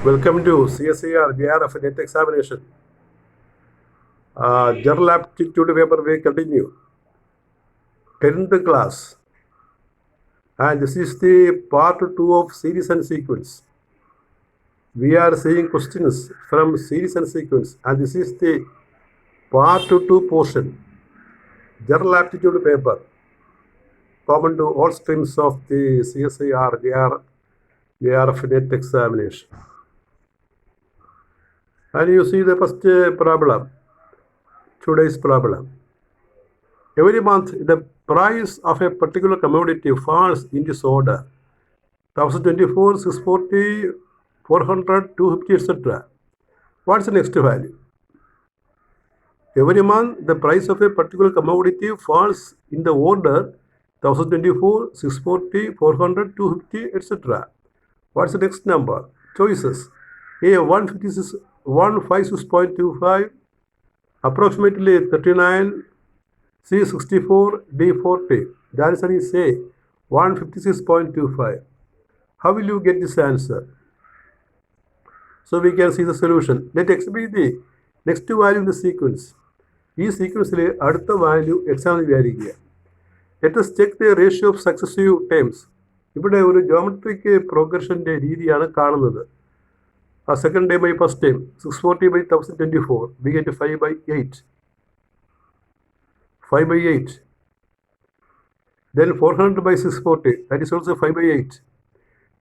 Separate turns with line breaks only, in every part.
Welcome to CSIR JRF NET examination. General aptitude paper we continue. 10th class. And this is the part 2 of series and sequence. We are seeing questions from series and sequence. And this is the part 2 portion. General aptitude paper. Common to all streams of the CSIR JRF NET examination. And you see the first problem, today's problem. Every month, the price of a particular commodity falls in this order: 1024, 640, 400, 250, etc. What's the next value? Every month, the price of a particular commodity falls in the order 1024, 640, 400, 250, etc. What's the next number? Choices: A 156.25, approximately 39, C 64, D 40. The answer is A 156.25. How will you get this answer? So we can see the solution. Let X be the next value in the sequence. This sequence അടുത്ത value X ആണെന്ന് വിചാരിക്കുക. Let us check the ratio of successive terms. ഇവിടെ ഒരു geometric പ്രോഗ്രഷൻ്റെ രീതിയാണ് കാണുന്നത്. Second term by first term, 640 by 1024, we get 5 by 8. 5 by 8. Then 400 by 640, that is also 5 by 8.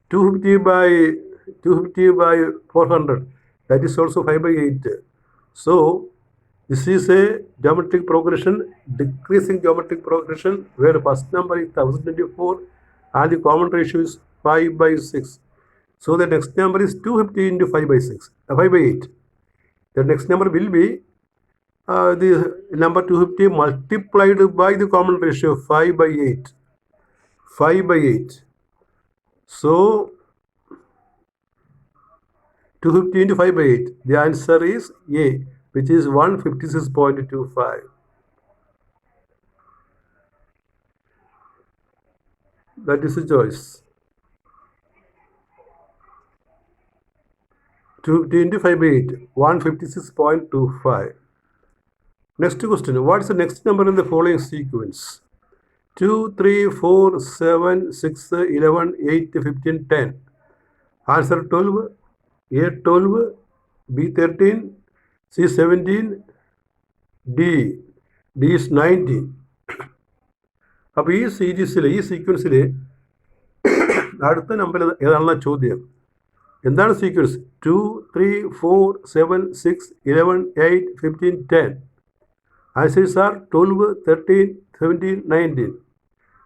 250 by 400, that is also 5 by 8. So, this is a geometric progression, decreasing geometric progression, where first number is 1024 and the common ratio is 5 by 6. So the next number is 250 into 5 by 6, 5 by 8. The next number will be the number 250 multiplied by the common ratio 5 by 8. 5 by 8. So 250 into 5 by 8. The answer is A, which is 156.25. That is the choice. 250 into 5 by 8, 156.25. Next question, what is the next number in the following sequence? 2, 3, 4, 7, 6, 11, 8, 15, 10. Answer 12, A 12, B 13, C 17, D is 19. അപ്പോൾ ഈ സീരീസിൽ ഈ സീക്വൻസിൽ അടുത്ത number ഏതാണെന്ന ചോദ്യം. എന്താണ് sequence? 2, 3, 4, 7, 6, 11, 8, 15, 10. Answers are 12, 13, 17, 19.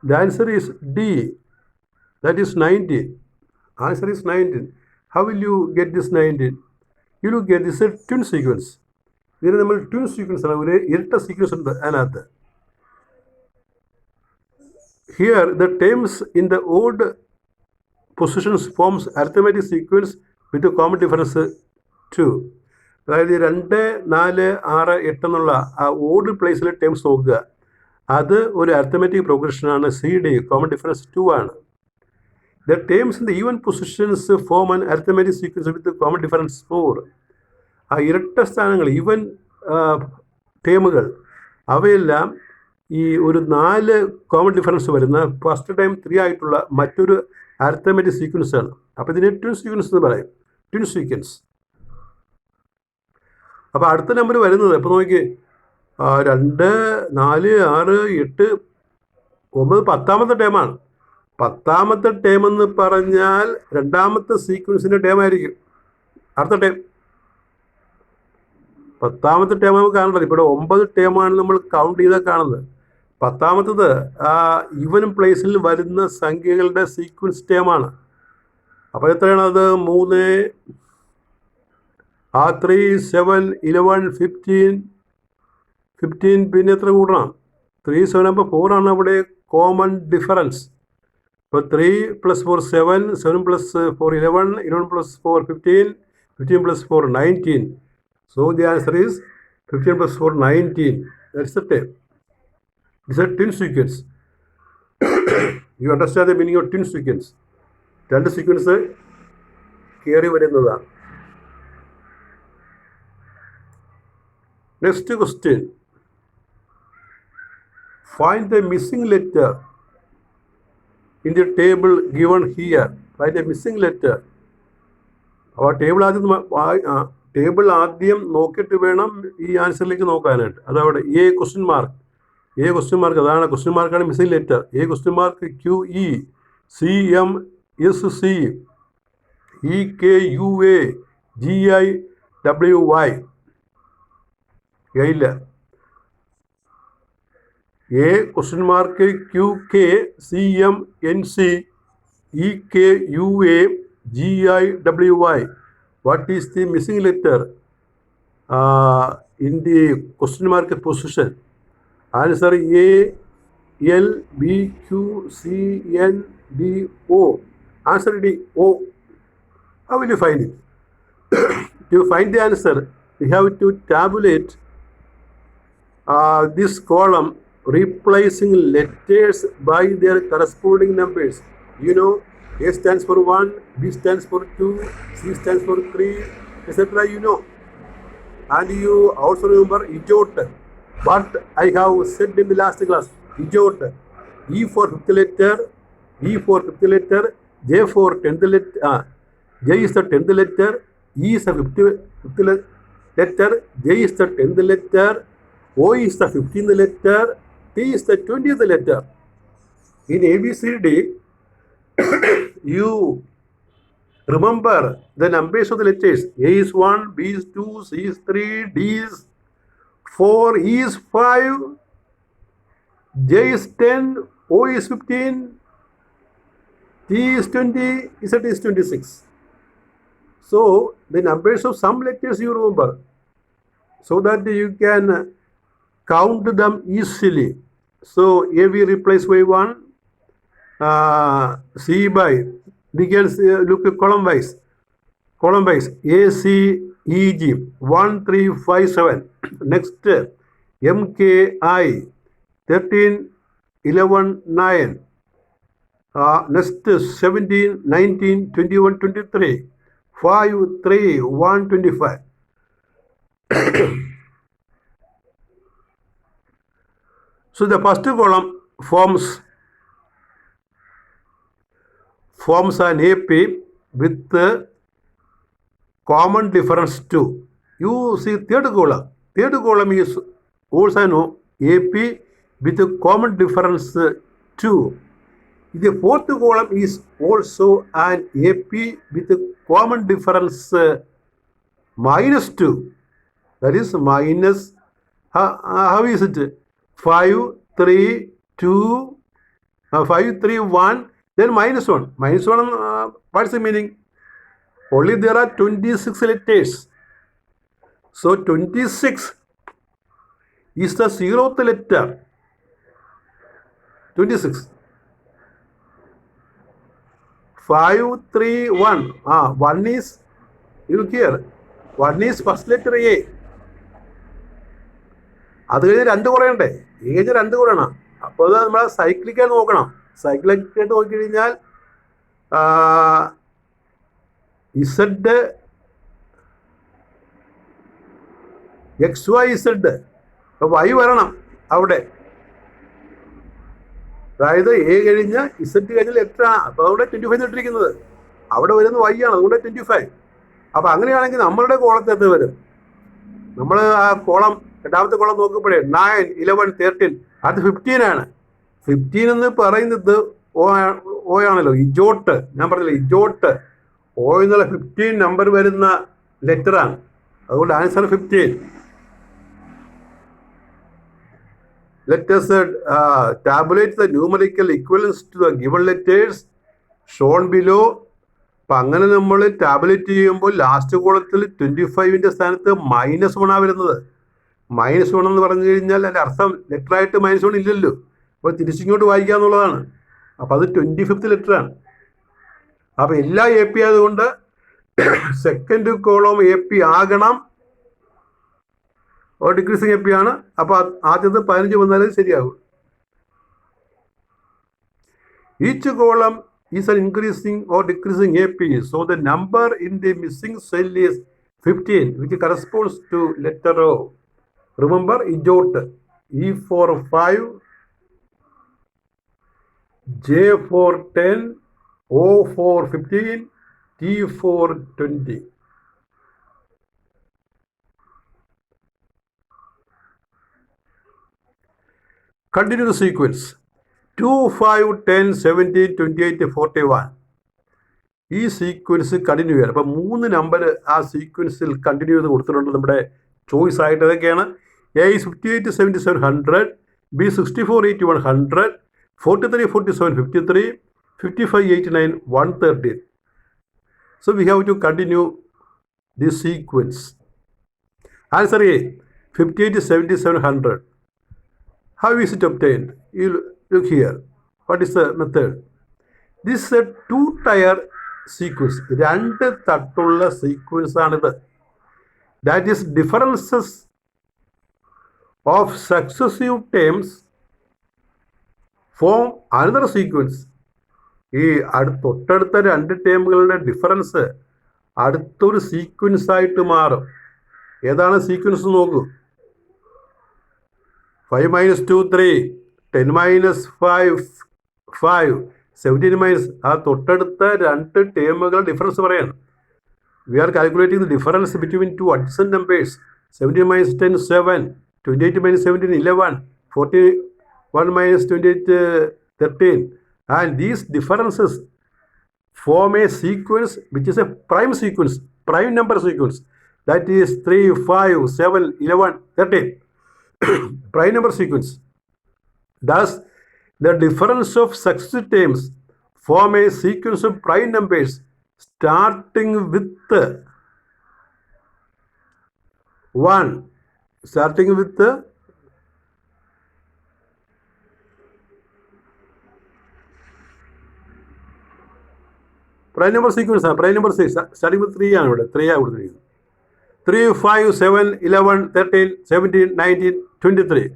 The answer is D. That is 19. Answer is 19. How will you get this 19? You will get this a twin sequence. ഇതിന് നമ്മൾ twin sequence ആണ്, ഒരു ഇരട്ട സീക്വൻസ് ഉണ്ട് അതിനകത്ത്. Here the terms in the odd positions forms arithmetic sequence with a common difference 2. അതായത് 2, 4, 6, 8 എന്നുള്ള ആ ഓഡ് പ്ലേസിലെ ടേംസ് നോക്കുക. അത് ഒരു അരിത്തമെറ്റിക് പ്രോഗ്രഷനാണ്. സി ഡി കോമൺ ഡിഫറൻസ് 2 ആണ്. The terms in the even positions form an arithmetic sequence with common difference 4. ആ ഇരട്ട സ്ഥാനങ്ങൾ ഈവൻ ടേമുകൾ അവയെല്ലാം ഈ ഒരു 4 കോമൺ ഡിഫറൻസ് വരുന്ന ഫസ്റ്റ് ടൈം 3 ആയിട്ടുള്ള മറ്റൊരു അരിത്തമെറ്റിക് സീക്വൻസ് ആണ്. അപ്പോൾ ഇതിനെ ട്വിൻ സീക്വൻസ് എന്ന് പറയും. Twin sequence. അപ്പോൾ അടുത്ത നമ്പർ വരുന്നത് ഇപ്പോൾ നോക്കി 2, 4, 6, 8, 9, 10ാമത്തെ ടേമാണ്. 10ാമത്തെ ടേം എന്ന് പറഞ്ഞാൽ രണ്ടാമത്തെ സീക്വൻസിൻ്റെ ടേം ആയിരിക്കും അടുത്ത ടേം. 10ാമത്തെ ടേം നമുക്ക് കാണുന്നത് ഇവിടെ 9 ടേമാണ് നമ്മൾ കൗണ്ട് ചെയ്താൽ കാണുന്നത്. 10ാമത്തത് ആ ഈവൻ പ്ലേസിൽ വരുന്ന സംഖ്യകളുടെ സീക്വൻസ് ടേമാണ്. അപ്പോൾ എത്രയാണ് അത്? 3, 3, 7, 11, 15 പിന്നെ എത്ര കൂടണം? 3, 7 ആകുമ്പോൾ 4 ആണ് അവിടെ കോമൺ ഡിഫറൻസ്. ഇപ്പോൾ 3 + 4 7, 7 + 4 11, 11 + 4 15, 15 + 4 19. So the answer is 15 + 4 19. That's the term. It's a twin sequence. You understand the meaning of twin sequence? 2 sequence കയറി വരുന്നതാണ്. Next question. Find the missing letter in the table given here. Find the missing letter. അപ്പോൾ table ആദ്യം നോക്കിയിട്ട് വേണം ഈ ആൻസറിലേക്ക് നോക്കാനായിട്ട്. അതവിടെ question mark അതാണ് ക്വസ്റ്റ്യൻ മാർക്കാണ് missing letter. Question mark QE CMSC EKUA GIWY ഇല്ല. Question mark QK CMNC EKUA GIWY. What is the missing letter in the question mark position? Answer ALBQCNDO. Answer D, O. How will you find it? To find the answer, we have to tabulate this column, replacing letters by their corresponding numbers. You know, A stands for 1, B stands for 2, C stands for 3, etc. You know. And you also remember EJOT. What I have said in the last class. EJOT. E for fifth letter, E for fifth letter, J for 10th letter. J is the 10th letter, E is the fifth letter, J is the 10th letter, O is the 15th letter, T is the 20th letter. In ABCD, you remember the numbers of the letters. A is 1, B is 2, C is 3, D is 4, E is 5, J is 10, O is 15, T is 20, Z is 26. So the numbers of some letters you remember, so that you can count them easily. So A we replace by 1, C by, we can look at column wise. A, C, E, G, 1, 3, 5, 7. Next, M, K, I, 13, 11, 9. Next, 17, 19, 21, 23. 5, 3, 1, 25. So the first column forms an AP with common difference 2. You see third column. Third column is also AP with common difference 2. The fourth column is also an AP with common difference -2. That is minus, how is it? 5, 3, 2, 5, 3, 1. Then -1. -1, what's the meaning? Only there are 26 letters. So 26 is the 0th letter. 26. 5, 3, 1. 1 is, you look here. 1 is first letter A. അത് കഴിഞ്ഞ് 2 കുറയണ്ടേ? ഈ കഴിഞ്ഞ് 2 കുറയണം. അപ്പോൾ അത് നമ്മൾ സൈക്ലിക്കായിട്ട് നോക്കണം. സൈക്ലിക്കായിട്ട് നോക്കിക്കഴിഞ്ഞാൽ Z XYZ, അപ്പോൾ Y വരണം അവിടെ. അതായത് A കഴിഞ്ഞ Z കഴിഞ്ഞ ലെറ്റർ ആണ്. അപ്പോൾ അവിടെ 25 ഇട്ടിരിക്കുന്നത്. അവിടെ വരുന്നത് Y ആണ്. അതുകൊണ്ട് 25. അപ്പോൾ അങ്ങനെയാണെങ്കിൽ നമ്മളുടെ കോളത്തെ വരും. നമ്മൾ ആ കോളം, രണ്ടാമത്തെ കോളം നോക്കുമ്പോഴേ 9, 11, 13, അത് 15 ആണ്. 15 എന്ന് പറയുന്നത് O ആണല്ലോ. ഇജോട്ട്, ഞാൻ പറഞ്ഞില്ല ഇജോട്ട്. O എന്നുള്ള 15 നമ്പർ വരുന്ന ലെറ്ററാണ്. അതുകൊണ്ട് answer 15. Let us tabulate the numerical equivalence to the given letters shown below. അപ്പം അങ്ങനെ നമ്മൾ ടാബുലേറ്റ് ചെയ്യുമ്പോൾ ലാസ്റ്റ് കോളത്തിൽ 25ൻ്റെ സ്ഥാനത്ത് -1 വരുന്നത്. -1 എന്ന് പറഞ്ഞു കഴിഞ്ഞാൽ അതിൻ്റെ അർത്ഥം ലെറ്ററായിട്ട് -1 ഇല്ലല്ലോ. അപ്പോൾ തിരിച്ചിങ്ങോട്ട് വായിക്കുക എന്നുള്ളതാണ്. അപ്പോൾ അത് 25th ലെറ്ററാണ്. അപ്പോൾ എല്ലാ AP ആയതുകൊണ്ട് സെക്കൻഡ് കോളം AP ആകണം. ഡിക്രീസിങ് AP ആണ്. അപ്പോൾ ആദ്യത്തെ 15 വന്നാലേ ശരിയാകും. Each column is an increasing or decreasing AP. So the number in the missing cell is 15, which corresponds to letter O. Remember, jot E for 5, J for 10, O for 15, T for 20. Continue the sequence. 2, 5, 10, 17, 28, 41. ഈ sequence continue ചെയ്യണം. അപ്പം 3 number ആ സീക്വൻസിൽ continue ചെയ്ത് കൊടുത്തിട്ടുണ്ട് നമ്മുടെ choice ആയിട്ട്. അതൊക്കെയാണ് A is 58, 77, 100, B 64, 81, 100, 43, 47, 53, 55, 89, 113. So we have to continue this sequence. Answer A, 58, 77, 100. How is it obtained? You look here. What is the method? This is a 2-tier sequence. 2 തട്ടുള്ള sequence ആണിത്. That is differences of successive terms form another sequence. ഈ തൊട്ടടുത്ത 2 ടേമുകളുടെ difference അടുത്തൊരു sequence ആയിട്ട് മാറും. ഏതാണ് sequence നോക്കൂ. 5 minus 2, 3, 10 minus 5, 5, 17 minus ആ തൊട്ടടുത്ത 2 ടേമുകൾ ഡിഫറൻസ് പറയാണ്. We are calculating the difference between 2 adjacent numbers. 17 minus 10, 7, 28 minus 17, 11, 41 minus 28, 13. And these differences form a sequence which is a prime sequence, prime number sequence. That is 3, 5, 7, 11, 13. Prime number sequence. Thus, the difference of successive terms form a sequence of prime numbers starting with 1. Starting with prime number sequence. Prime number 6 starting with 3 ആണ് ഇവിടെ. 3 ആണ് കൊടുത്തിരിക്കുന്നത്. 3, 5, 7, 11, 13, 17, 19, 23.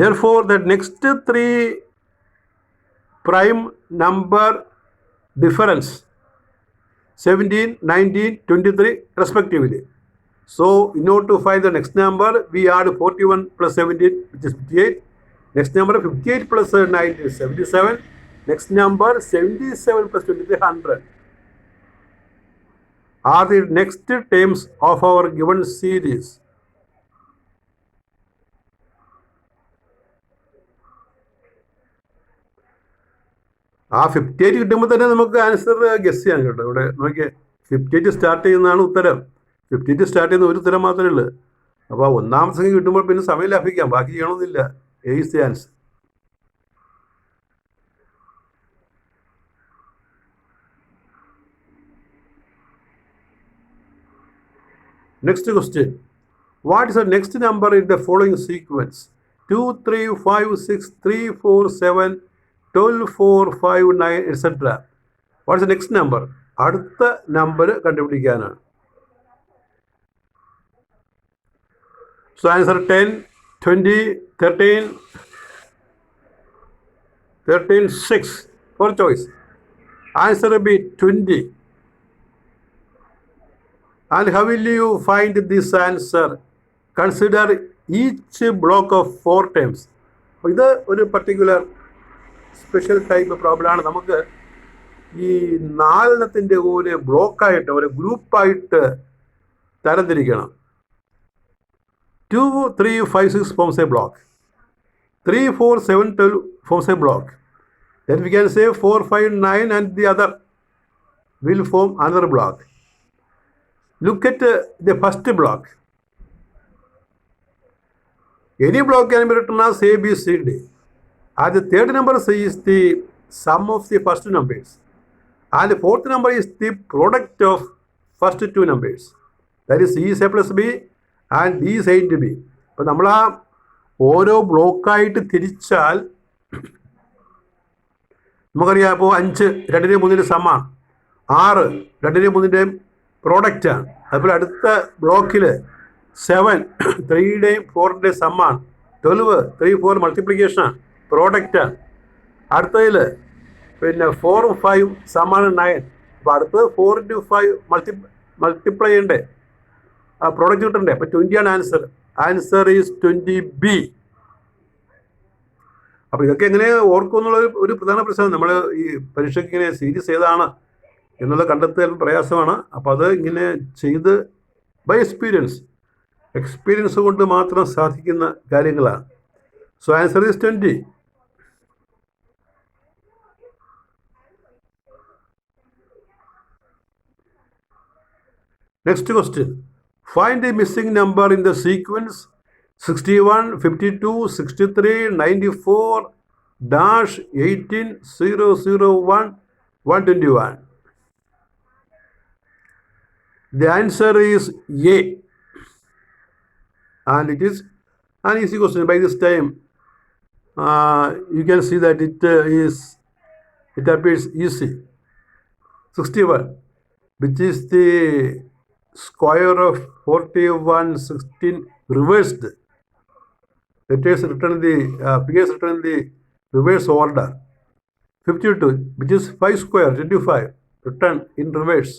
Therefore, the next 3 prime number difference 17, 19, 23 respectively. So, in order to find the next number, we add 41 plus 17, which is 58. Next number 58 plus 9 is 77. Next number 77 plus 23, 100. Are the next terms of our given series. ആ 58 കിട്ടുമ്പോൾ തന്നെ നമുക്ക് answer guess ചെയ്യാൻ കേട്ടോ. ഇവിടെ നോക്കിയേ, 58 start ചെയ്യുന്നതാണ് ഉത്തരം. 58 സ്റ്റാർട്ട് ചെയ്യുന്ന ഒരു ഉത്തരം മാത്രമേ ഉള്ളൂ. അപ്പോൾ 1ാമത്തെ സംഖ്യ കിട്ടുമ്പോൾ പിന്നെ സമയം ലാഭിക്കാം, ബാക്കി ചെയ്യണമെന്നില്ല. A is the answer. Next question. What is the next number in the following sequence? 2, 3, 5, 6, 3, 4, 7, 12, 4, 5, 9, etc. What is the next number? അടുത്ത number കണ്ടുപിടിക്കാനാണ്. So answer 10, 20, 13, 6 for choice. Answer will be 20. And how will you find this answer? Consider each block of 4 terms. ഇത് ഒരു particular special type problem ആണ്. നമുക്ക് ഈ 4 ഒരു ബ്ലോക്കായിട്ട് ഒരു ഗ്രൂപ്പായിട്ട് തരംതിരിക്കണം. 2, 3, 5, 6 forms a block. 3, 4, 7, 12 forms a block. Then we can say 4, 5, 9 and the other will form another block. Look at the first block. Any block can be written as A, B, C, D. And the third number is the sum of the first numbers. And the fourth number is the product of first 2 numbers. That is C is A plus B and D is A into B. അപ്പോൾ നമ്മൾ ആ ഓരോ ബ്ലോക്കായിട്ട് തിരിച്ചാൽ നമുക്കറിയാം. അപ്പോൾ 5 2ന്റെയും 3ന്റെയും സമ്മാണ്, 6 2ന്റെയും 3ന്റെയും പ്രോഡക്റ്റാണ്. അതുപോലെ അടുത്ത ബ്ലോക്കിൽ 7 3യുടെയും 4ന്റെയും സമ്മാണ്, 12 3, 4 മൾട്ടിപ്ലിക്കേഷനാണ്, പ്രോഡക്റ്റാണ്. അടുത്തതിൽ പിന്നെ 4, 5 സമ്മാണ് 9. അപ്പോൾ അടുത്തത് 4 into 5 മൾട്ടിപ്ലൈ ചെയ്യണ്ടേ, ആ പ്രോഡക്റ്റ് കിട്ടണ്ടേ. അപ്പോൾ 20 ആണ് ആൻസർ. Answer is 20B. അപ്പോൾ ഇതൊക്കെ എങ്ങനെ ഓർക്കും എന്നുള്ള ഒരു പ്രധാന പ്രശ്നം. നമ്മൾ ഈ പരീക്ഷയ്ക്ക് ഇങ്ങനെ സീരീസ് ഏതാണ് എന്നുള്ളത് കണ്ടെത്താൻ പ്രയാസമാണ്. അപ്പോൾ അത് ഇങ്ങനെ ചെയ്ത് ബൈ എക്സ്പീരിയൻസ് കൊണ്ട് മാത്രം സാധിക്കുന്ന കാര്യങ്ങളാണ്. So answer is 20. Next question. Find the missing number in the sequence 61, 52, 63, 94, dash 18, 001, 121. The answer is A. And it is an easy question. By this time, you can see that it appears easy. 61, which is the square of 4116 reversed. Letters written in the figures written in the reverse order. 52, which is 5 square 25 written in reverse.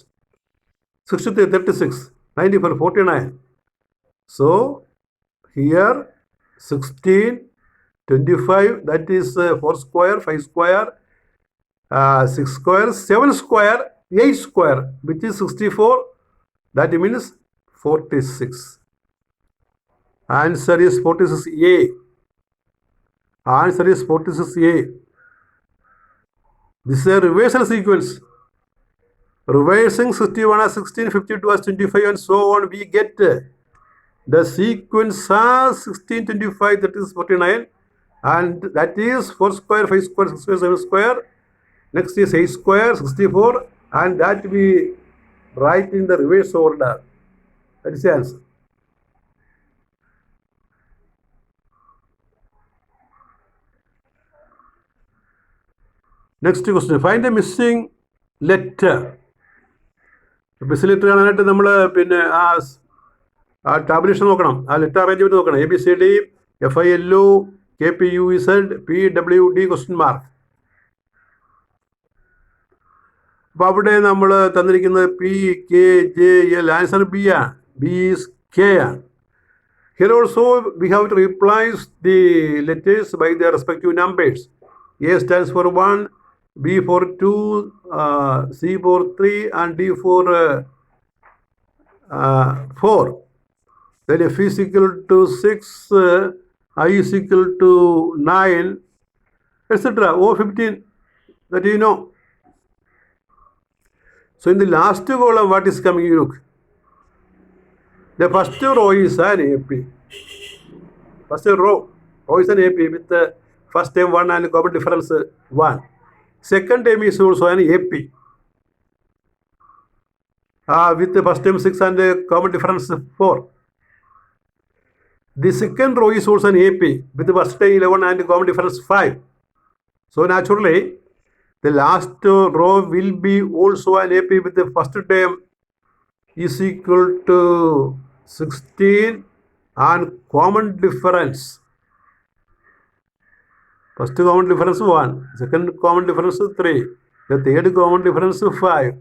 63, 36, 94, 49. So here 16, 25, that is 4 square, 5 square, 6 square, 7 square, 8 square, which is 64. That means 46. Answer is 46A. Answer is 46A. This is a reversal sequence. Reversing 61 as 16, 52 as 25, and so on. We get the sequence as 16, 25, that is 49. And that is 4 square, 5 square, 6 square, 7 square. Next is 8 square, 64. And that we write in the reverse order. That is the answer. Next question. Find the missing letter. Missing letter കാണാനായിട്ട് നമ്മൾ പിന്നെ ആ tabulation നോക്കണം. ആ letter arrangement നോക്കണം. ABCD, FILU, KPUZ, PWD question mark. അപ്പോൾ അവിടെ നമ്മൾ തന്നിരിക്കുന്നത് PKJL. ആൻസർ B ആണ്. B ഈസ് K ആണ്. Here also we have to replace the letters by their respective numbers. A stands for 1, B for 2, C for 3, and D for 4. Then F is equal to 6, I is equal to 9, etc. O15, that you know. So in the last column, what is coming? You look. The first row is an AP. First row is an AP with the first term 1 and common difference 1. Second term is also an AP with the first term 6 and common difference 4. The second row is also an AP with the first term 11 and common difference 5. So naturally, the last row will be also an AP with the first term is equal to 16 and common difference. First common difference 1, second common difference 3, the third common difference 5.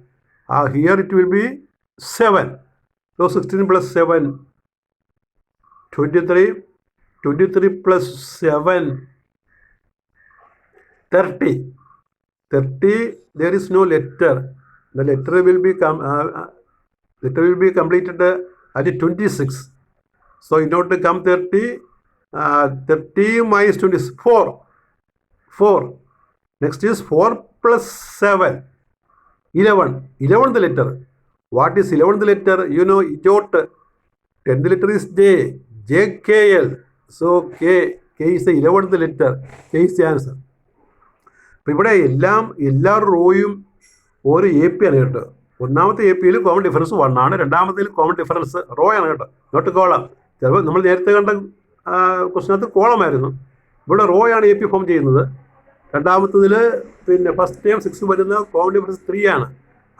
Here it will be 7. So 16 plus 7, 23. 23 plus 7, 30. 30, there is no letter. The letter will be completed at 26. So in order to come 30, 30 minus 20 is 4. 4. Next is 4 plus 7, 11. 11th letter. What is 11th letter? You know, idiot. 10th letter is J. JKL. So K is the 11th letter. K is the answer. അപ്പോൾ ഇവിടെ എല്ലാ റോയും ഒരു AP ആണ് കേട്ടോ. ഒന്നാമത്തെ APയിൽ common difference 1 ആണ്. രണ്ടാമത്തേൽ common difference raw ആണ് കേട്ടോ, നോട്ട് കോളം. ചിലപ്പോൾ നമ്മൾ നേരത്തെ കണ്ട ക്വസ്റ്റിനകത്ത് കോളമായിരുന്നു. ഇവിടെ റോ ആണ് AP ഫോം ചെയ്യുന്നത്. രണ്ടാമത്തതിൽ പിന്നെ ഫസ്റ്റ് ടൈം 6 വരുന്ന കോമൺ ഡിഫറൻസ് 3 ആണ്.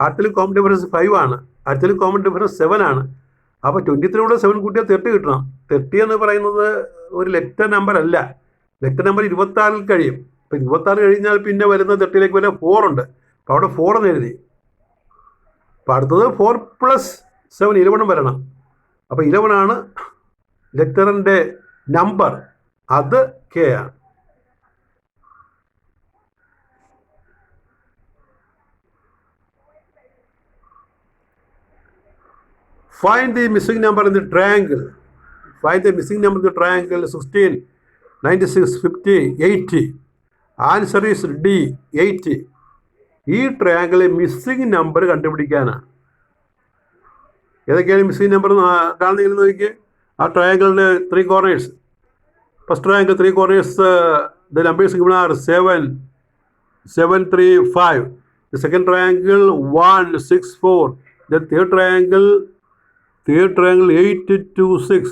അടുത്തിൽ കോമൺ ഡിഫറൻസ് 5 ആണ്. അടുത്തിൽ കോമൺ ഡിഫറൻസ് 7 ആണ്. അപ്പോൾ 23 7 കൂട്ടിയാൽ 30 കിട്ടണം. 30 എന്ന് പറയുന്നത് ഒരു ലെറ്റർ നമ്പർ അല്ല. ലെറ്റർ നമ്പർ 26 കഴിയും. അപ്പോൾ 26 കഴിഞ്ഞാൽ പിന്നെ വരുന്ന 30ലേക്ക് വരെ 4 ഉണ്ട്. അപ്പോൾ അവിടെ 4 എന്ന് എഴുതി. അപ്പോൾ അടുത്തത് 4 plus 7 11 വരണം. അപ്പോൾ 11 ആണ് ലെറ്ററിൻ്റെ നമ്പർ അത് കെ ആണ്. Find the missing number in the triangle. Find the missing number in the triangle 16, 96, 50, 80. Answer is D, 80. ഈ ട്രയാങ്കിളിലെ മിസ്സിംഗ് നമ്പർ കണ്ടുപിടിക്കാനാണ്. ഏതൊക്കെയാണ് മിസ്സിംഗ് നമ്പർ കാണുന്നെങ്കിൽ നോക്കിയേ. ആ ട്രയാങ്കിളിൻ്റെ 3 corners. First triangle 3 corners, the numbers given are 7, 7, 3, 5. The second triangle 1, 6, 4. The third triangle 8, 2, 6.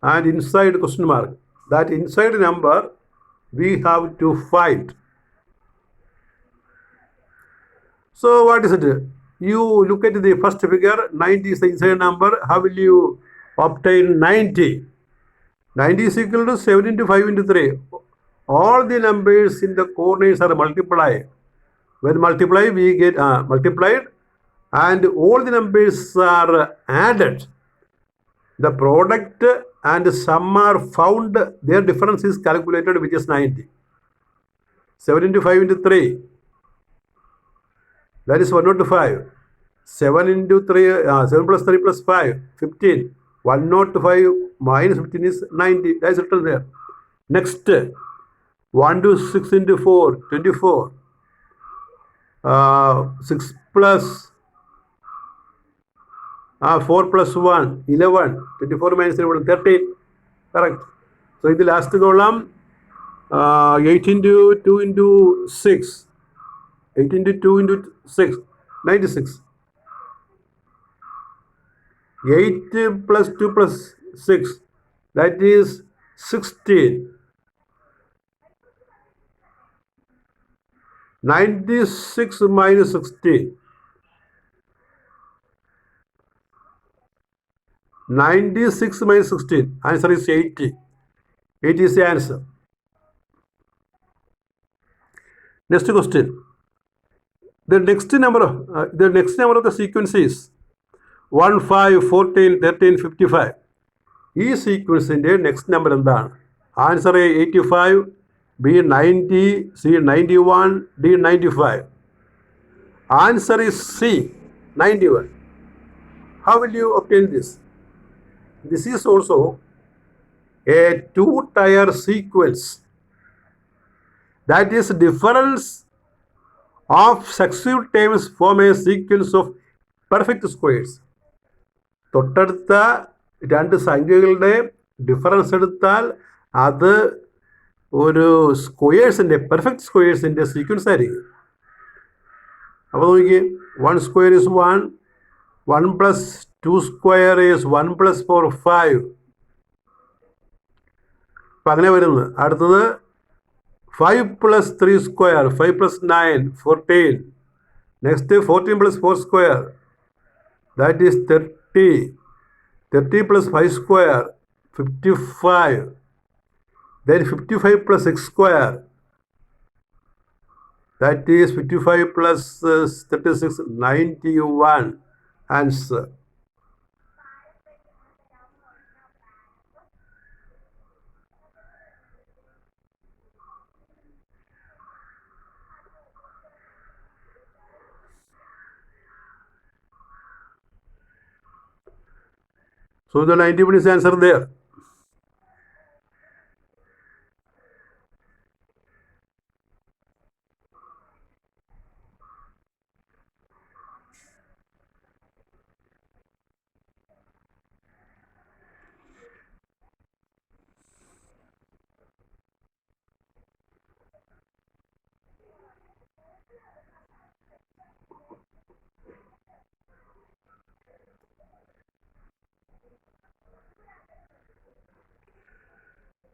And inside question mark. That inside number we have to find. So what is it? You look at the first figure, 90 is the inside number. How will you obtain 90? 90 is equal to 7 into 5 into 3. All the numbers in the corners are multiplied. When multiplied, we get multiplied, and all the numbers are added. The product and sum are found. Their difference is calculated, which is 90. 7 into 5 into 3. That is 105. 7 into 3, 7 plus 3 plus 5, 15. 105 minus 15 is 90. That is written there. Next, 1 to 6 into 4, 24. 6 plus 4 plus 1, 11. 24 minus 11, 13. Correct. So in the last column, 8 into 2 into 6. 8 into 2 into 6, 96. 8 plus 2 plus 6, that is 16. 96 minus 16. 96 minus 16. Answer is 80. 80 is the answer. Next question. The next number of the sequence is 1, 5, 14, 13, 55. ഈ സീക്വൻസിൻ്റെ next number എന്താണ്? Answer A 85, B 90, C 91, D 95. Answer is C, 91. How will you obtain this? This is also a 2-tier sequence. That is difference of successive terms form a sequence of perfect squares. തൊട്ടടുത്ത 2 സംഖ്യകളുടെ difference എടുത്താൽ അത് ഒരു perfect സ്ക്വയേഴ്സിൻ്റെ sequence ആയിരിക്കും. അപ്പോൾ നോക്കിയേ, 1 square is 1, 1 plus 2 square is 1 plus 4, 5. അപ്പം അങ്ങനെ വരുന്നത്. അടുത്തത് 5 plus 3 square, 5 plus 9, 14. Next, 14 plus 4 square, that is 30. 30 plus 5 square, 55. Then 55 plus 6 square, that is 55 plus 36, 91. Answer. So the 91 is the answer there.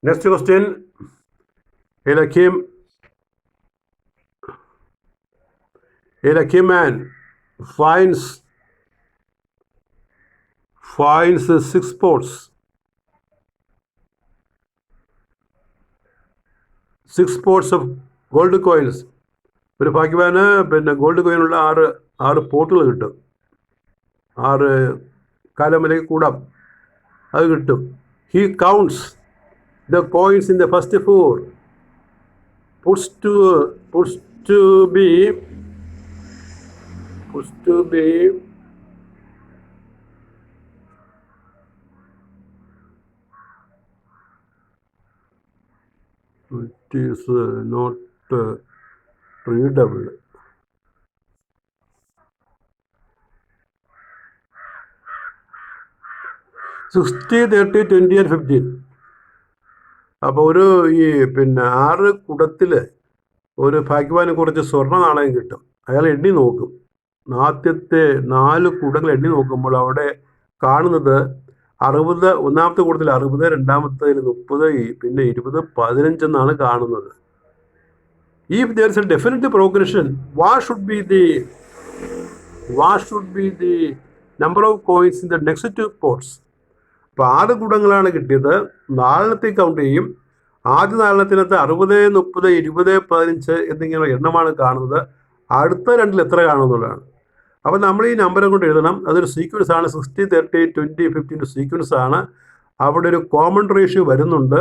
Next question. A lucky man finds 6 spots. 6 spots of gold coins. ഒരു ഭാഗ്യവാന് gold കോയിനുള്ള 6 പോട്ടുകൾ കിട്ടും. 6 കാലമിലേക്ക് കൂടാം, അത് കിട്ടും. He counts the coins in the first four. Puts to be it is not readable. Sixty 30 20 and 15. അപ്പോൾ ഒരു ഈ 6 കുടത്തിൽ ഒരു ഭാഗ്യവാന് കുറച്ച് സ്വർണ്ണ നാണയം കിട്ടും. അയാൾ എണ്ണി നോക്കും. ആദ്യത്തെ 4 കുടങ്ങൾ എണ്ണി നോക്കുമ്പോൾ അവിടെ കാണുന്നത് 60, ഒന്നാമത്തെ കൂട്ടത്തിൽ 60, രണ്ടാമത്തേതിൽ 30, പിന്നെ 20, 15 എന്നാണ് കാണുന്നത്. If there is a definite progression, what should be the number of coins in the next 2 pots? അപ്പോൾ 6 കുടങ്ങളാണ് കിട്ടിയത്. 4 കൗണ്ട് ചെയ്യും. ആദ്യ 4 60, 30, 20, 15 എന്നിങ്ങനെ എണ്ണമാണ് കാണുന്നത്. അടുത്ത 2 എത്ര കാണുന്നുള്ളതാണ്. അപ്പോൾ നമ്മൾ ഈ നമ്പർ കൊണ്ട് എഴുതണം. അതൊരു സീക്വൻസ് ആണ്. 60, 30, 20, 15 സീക്വൻസ് ആണ്. അവിടെ ഒരു കോമൺ റേഷ്യോ വരുന്നുണ്ട്.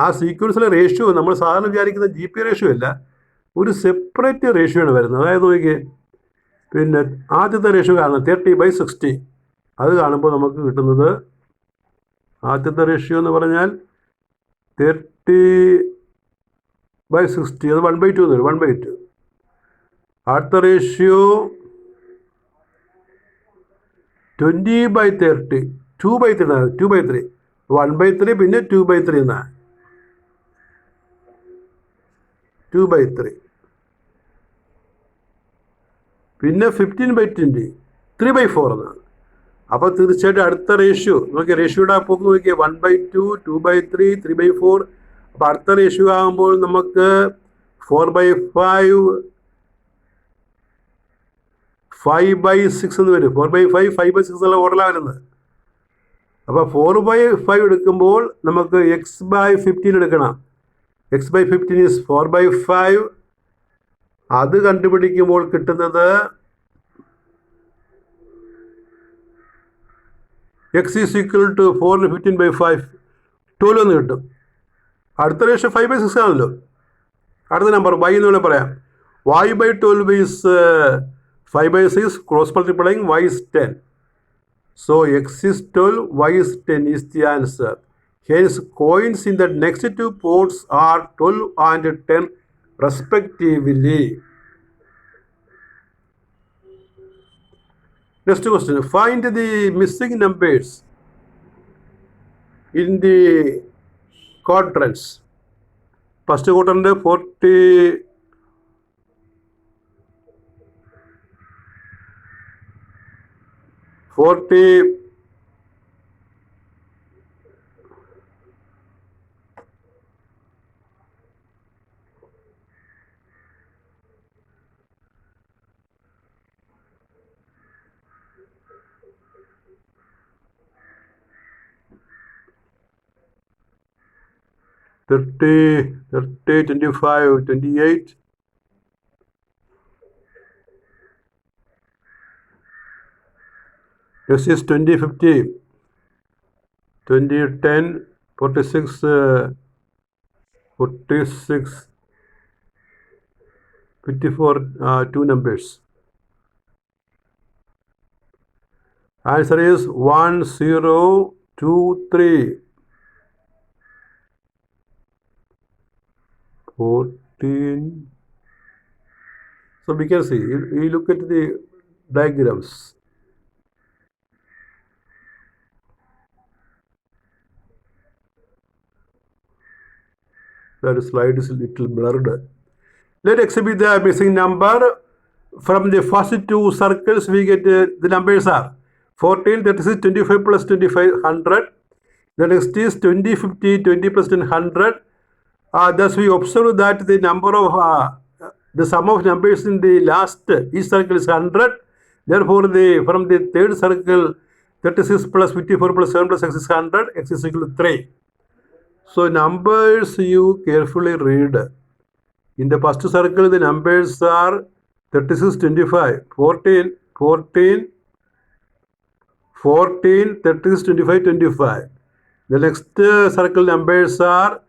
ആ സീക്വൻസിലെ റേഷ്യോ നമ്മൾ സാധാരണ വിചാരിക്കുന്ന GP റേഷ്യോ അല്ല, ഒരു സെപ്പറേറ്റ് റേഷ്യോ ആണ് വരുന്നത്. അതായത് നോക്കിയേ, പിന്നെ ആദ്യത്തെ റേഷ്യോ കാണുന്നത് 30/60. അത് കാണുമ്പോൾ നമുക്ക് കിട്ടുന്നത് ആദ്യത്തെ റേഷ്യോ എന്ന് പറഞ്ഞാൽ 30/60. അത് 1/2 എന്ന് വരും. 1/2. അടുത്ത റേഷ്യോ 20/30. 2/3. 1/3 പിന്നെ 2/3 എന്നാണ്. 2/3 പിന്നെ 15/20. 3/4 എന്നാണ്. അപ്പോൾ തീർച്ചയായിട്ടും അടുത്ത റേഷ്യോ നോക്കിയാൽ റേഷ്യോയുടെ പോക്ക് നോക്കിയാൽ 1/2, 2/3, 3/4. അപ്പോൾ അടുത്ത റേഷ്യോ ആകുമ്പോൾ നമുക്ക് 4/5, 5/6 എന്ന് വരും. 4/5, 5/6 എന്നുള്ള ഓർഡറിലാണ് വരുന്നത്. അപ്പോൾ 4/5 എടുക്കുമ്പോൾ നമുക്ക് x/15 എടുക്കണം. x/15 is 4/5. അത് കണ്ടുപിടിക്കുമ്പോൾ കിട്ടുന്നത് x ഈസ് ഈക്വൽ ടു 4 × 15/5 12 എന്ന് കിട്ടും. അടുത്ത റേഷ്യോ 5/6 ആണല്ലോ. അടുത്ത നമ്പർ y എന്ന് വേണമെങ്കിൽ പറയാം. y/12 is 5/6. Cross multiplying y is 10. So x is 12, y is 10 is the answer. Hence coins in the next 2 pots are 12 and 10 respectively. Next question. Find the missing numbers in the quadrants. First quadrant 40, 30, 25, 28. This is 20, 50, 20, 10, 46, 54, 2 numbers. Answer is 1, 0, 2, 3. 14. So we can see, you look at the diagrams. That slide is a little blurred. Let x be the missing number. From the first 2 circles, we get the numbers are 14, 36, 25 plus 25, 100. The next is 20, 50, 20 plus 10, 100. Thus, we observe that the number of the sum of numbers in the last each circle is 100. Therefore, from the third circle, 36 plus 54 plus 7 plus x is 100. X is equal to 3. So, numbers you carefully read. In the first circle, the numbers are 36, 25, 14, 36, 25, 25. The next circle numbers are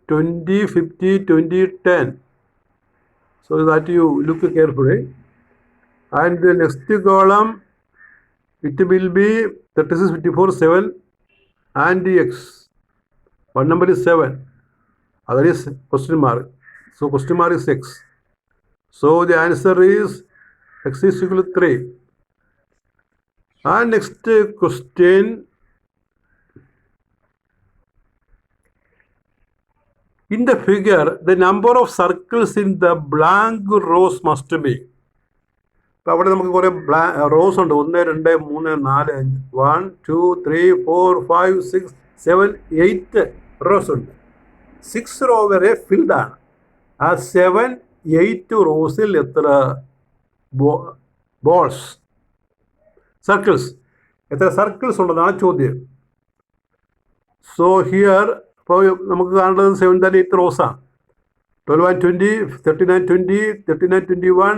20, 50, 20, 10. So that you look carefully. And the next column, it will be 36, 54, 7 and x. One number is 7. Other is question mark. So question mark is x. So the answer is x is equal to 3. And next question. In the figure, the number of circles in the blank rows must be. അപ്പോൾ അവിടെ നമുക്ക് കുറേ rose ഉണ്ട്. 1, 2, 3, 4, 5. 1, 2, 3, 4, 5, 6, 7, 8 rose ഉണ്ട്. 6 raw വരെ filled ആണ്. ആ 7, 8 റോസിൽ എത്ര ബോൾസ് സർക്കിൾസ് എത്ര സർക്കിൾസ് ഉണ്ടെന്നാണ് ചോദ്യം. സോ ഹിയർ ഇപ്പോൾ നമുക്ക് കാണേണ്ടത് 7 and 8 റോസാണ്. 12 and 20, 13 and 20, 13 and 21,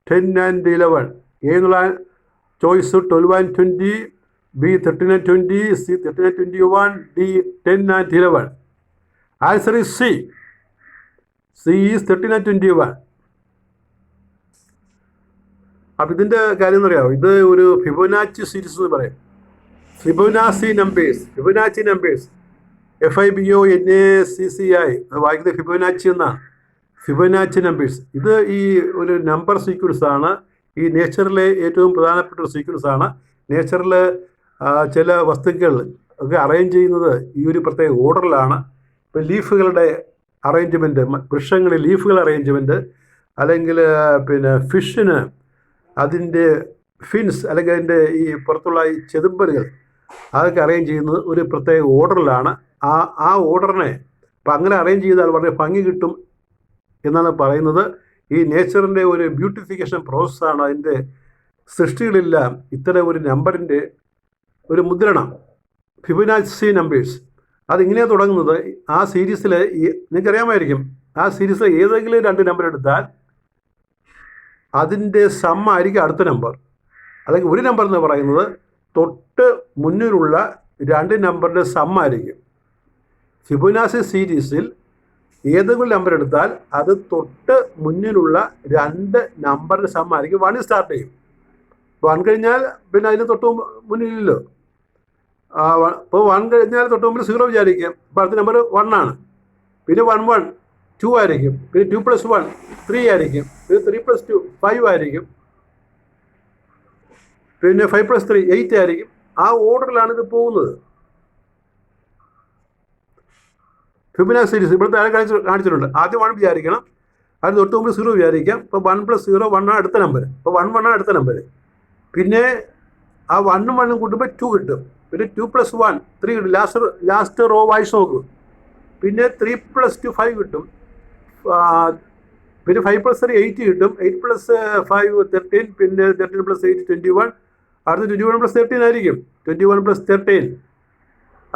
10 and 11. A എന്നുള്ള choice 12 and 20, B 13 and 20, C 13 and 21, D 10 and 11. Answer is C. C is 13 and 21. അപ്പം ഇതിൻ്റെ കാര്യം എന്ന് പറയാമോ, ഇത് ഒരു ഫിബൊനാച്ചി സീരീസ് എന്ന് പറയും. ഫിബൊനാച്ചി നമ്പേഴ്സ് FIBONACCI അത് വായിക്കുന്നത് ഫിബൊനാച്ചി എന്നാണ്. ഫിബൊനാച്ചി നമ്പേഴ്സ് ഇത് ഈ ഒരു നമ്പർ സീക്വൻസ് ആണ്. ഈ നേച്ചറിലെ ഏറ്റവും പ്രധാനപ്പെട്ട ഒരു സീക്വൻസ് ആണ്. നേച്ചറിൽ ചില വസ്തുക്കൾ ഒക്കെ അറേഞ്ച് ചെയ്യുന്നത് ഈ ഒരു പ്രത്യേക ഓർഡറിലാണ്. ഇപ്പോൾ ലീഫുകളുടെ അറേഞ്ച്മെൻറ്റ്, വൃക്ഷങ്ങളിൽ ലീഫുകൾ അറേഞ്ച്മെൻറ്റ്, അല്ലെങ്കിൽ പിന്നെ ഫിഷിന് അതിൻ്റെ ഫിൻസ് അല്ലെങ്കിൽ അതിൻ്റെ ഈ പുറത്തുള്ള ഈ ചെതുമ്പലുകൾ അതൊക്കെ അറേഞ്ച് ചെയ്യുന്നത് ഒരു പ്രത്യേക ഓർഡറിലാണ്. ആ ഓർഡറിനെ ഇപ്പം അങ്ങനെ അറേഞ്ച് ചെയ്താൽ വളരെ ഭംഗി കിട്ടും എന്നാണ് പറയുന്നത്. ഈ നേച്ചറിൻ്റെ ഒരു ബ്യൂട്ടിഫിക്കേഷൻ പ്രോസസ്സാണ്. അതിൻ്റെ സൃഷ്ടികളെല്ലാം ഇത്തരം ഒരു നമ്പറിൻ്റെ ഒരു മുദ്രണം, ഫിബൊനാച്ചി നമ്പേഴ്സ്. അതിങ്ങനെയാണ് തുടങ്ങുന്നത്. ആ സീരീസിൽ നിങ്ങൾക്കറിയാമായിരിക്കും, ആ സീരീസിൽ ഏതെങ്കിലും 2 നമ്പർ എടുത്താൽ അതിൻ്റെ സമ്മായിരിക്കും അടുത്ത നമ്പർ. അല്ലെങ്കിൽ ഒരു നമ്പർ എന്ന് പറയുന്നത് തൊട്ട് മുന്നിലുള്ള 2 നമ്പറിൻ്റെ സമ്മായിരിക്കും. ഫിബൊനാച്ചി സീരീസിൽ ഏതെങ്കിലും നമ്പർ എടുത്താൽ അത് തൊട്ട് മുന്നിലുള്ള 2 നമ്പറിൻ്റെ സമ്മായിരിക്കും. 1 സ്റ്റാർട്ട് ചെയ്യും. 1 കഴിഞ്ഞാൽ പിന്നെ അതിന് തൊട്ട് മുന്നിലല്ലോ. ഇപ്പോൾ 1 കഴിഞ്ഞാൽ തൊട്ട് മുമ്പിൽ 0 വിചാരിക്കും. അപ്പോൾ അടുത്ത നമ്പർ 1 ആണ്. പിന്നെ 1, 1, 2 ആയിരിക്കും. പിന്നെ 2 + 1 3 ആയിരിക്കും. പിന്നെ 3 + 2 5 ആയിരിക്കും. പിന്നെ 5 + 3 8 ആയിരിക്കും. ആ ഓർഡറിലാണ് ഇത് പോകുന്നത്. ഫിബൊനാച്ചി സീരീസ് ഇവിടെ താഴെ കാണിച്ചിട്ടുണ്ട്. ആദ്യം 1 വിചാരിക്കണം, അതിന് തൊട്ട് മുമ്പ് 0 വിചാരിക്കാം. ഇപ്പോൾ 1 + 0 1 ആണ് അടുത്ത നമ്പർ. അപ്പോൾ 1, 1 ആണ് അടുത്ത നമ്പർ. പിന്നെ ആ 1ഉം 1ഉം കൂട്ടുമ്പോൾ 2 കിട്ടും. പിന്നെ 2 + 1 3 കിട്ടും. ലാസ്റ്റ് റോ വായിച്ച് നോക്കും. പിന്നെ 3 + 2 5 കിട്ടും. പിന്നെ 5 + 3 8 കിട്ടും. 8 + 5 13. പിന്നെ 13 + 8 21. അടുത്ത് 21 + 13 ആയിരിക്കും. 21 + 13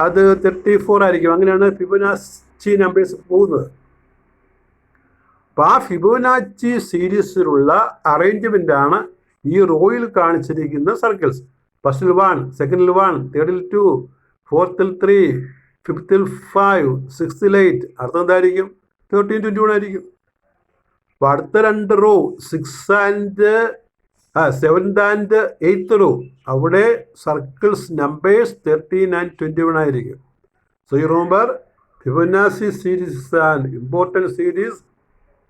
അത് 34 ആയിരിക്കും. അങ്ങനെയാണ് ഫിബൊനാച്ചി നമ്പേഴ്സ് പോകുന്നത്. അപ്പോൾ ആ ഫിബൊനാച്ചി സീരീസിലുള്ള അറേഞ്ച്മെൻ്റാണ് ഈ റോയിൽ കാണിച്ചിരിക്കുന്ന സർക്കിൾസ്. ഫസ്റ്റിൽ 1, സെക്കൻഡിൽ 1, തേർഡിൽ 2, ഫോർത്തിൽ 3, ഫിഫ്ത്തിൽ 5, സിക്സ്ത്തിൽ 8. അടുത്തെന്തായിരിക്കും? 13, 21 ആയിരിക്കും. അപ്പോൾ അടുത്ത 2 row 7th and 8th row അവിടെ സർക്കിൾസ് നമ്പേഴ്സ് 13 and 21 ആയിരിക്കും. So you remember Fibonacci series is an important series.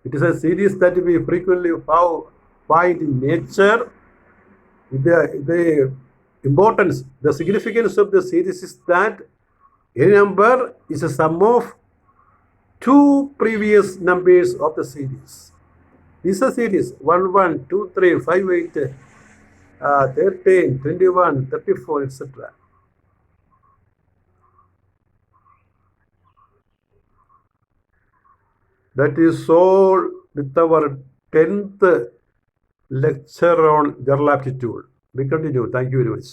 It is a series that we frequently find in nature. The importance, the significance of the series is that any number is a sum of 2 previous numbers of the series. This is a series 1, 1, 2, 3, 5, 8, 13, 21, 34, etc. That is all with our 10th lecture on general aptitude. We continue. Thank you very much.